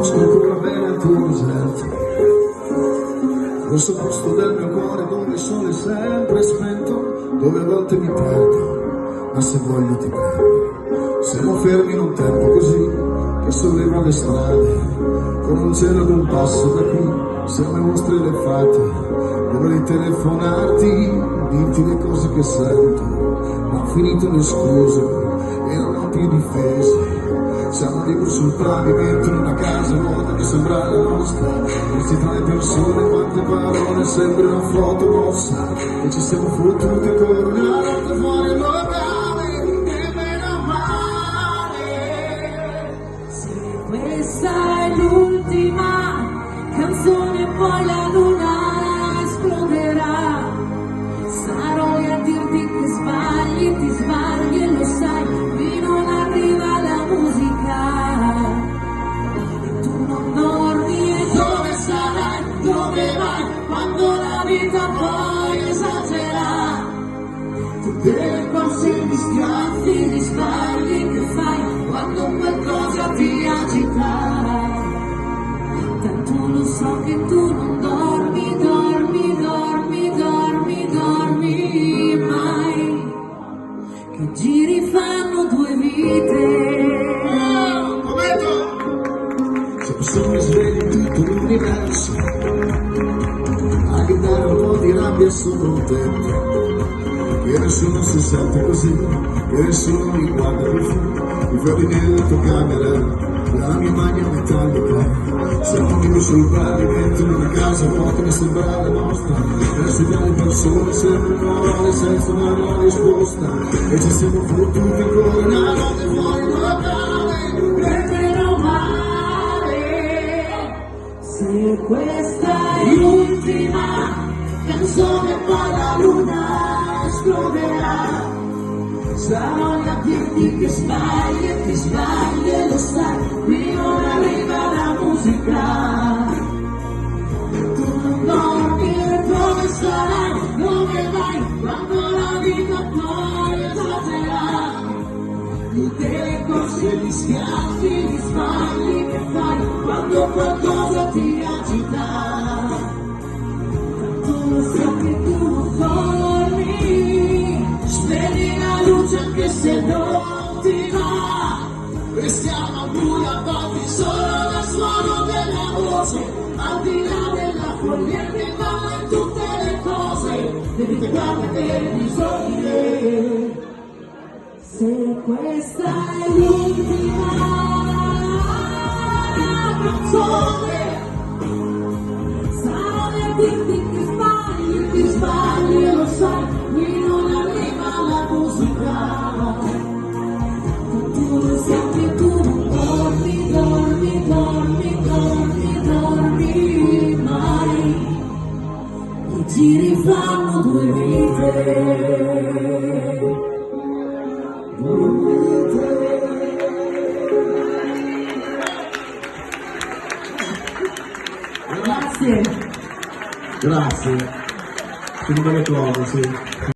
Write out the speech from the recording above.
Conosco ancora bene il tuo deserto, questo posto del mio cuore dove il sole è sempre spento, dove a volte mi perdo, ma se voglio ti prendo. Siamo fermi in un tempo così, che solleva le strade, con un cielo ad un passo da qui, siamo i mostri elefati. Vorrei telefonarti, dirti le cose che sento, ma ho finito le scuse e non ho più difese. Siamo liberi sul pavimento in una casa vuota che sembra la nostra, questi tra le persone, quante parole, sembra una foto mossa, e ci siamo fottuti ancora una notte fuori al locale, e meno male. Se questa è l'ultima canzone poi la luna esploderà, sarò io a dirti che sbagli, ti sbagli e lo sai, qui non arriva la musica. Tu non dormi e dove sarai, dove vai, quando la vita poi esagera. Tutte le cose, gli schiaffi, gli sbagli che fai, quando qualcosa ti agita. Tanto lo so che tu non dormi, dormi, dormi, dormi, dormi mai, che giri fanno due vite. Se sono svegli in tutto l'universo, a gridare un po' di rabbia sono contento, e nessuno si sente così, e nessuno mi guarda così. I fiori nella tua camera, la mia maglia metallica, siamo vivi sul pavimento in una casa vuota che sembra la nostra, verso le persone sembrano parole senza una risposta, e ci siamo fottuti ancora una notte fuori il locale, e meno male. Se questa è l'ultima canzone poi la luna esploderà, sarò io a dirti che sbagli e ti sbagli e lo sai, qui non arriva la musica. Tu non dormi e dove sarai, dove vai, quando la vita poi esagera. Tutte le corse, gli schiaffi, gli sbagli che fai, quando qualcosa ti agita. Tanto lo so che tu non dormi, spegni la luce anche se non ti va. Restiamo al buio a volte solo dal suono della voce, al di là della follia che va in tutte le cose, devi guardare per bisogno. Se questa è l'ultima canzone, sarò a dirti che sbagli, ti sbagli e lo sai, qui non arriva la musica. Tu lo sai che tu non dormi, dormi, dormi, dormi, dormi mai, i giri fanno due vite. Grazie. Grazie, che belle cose, sì.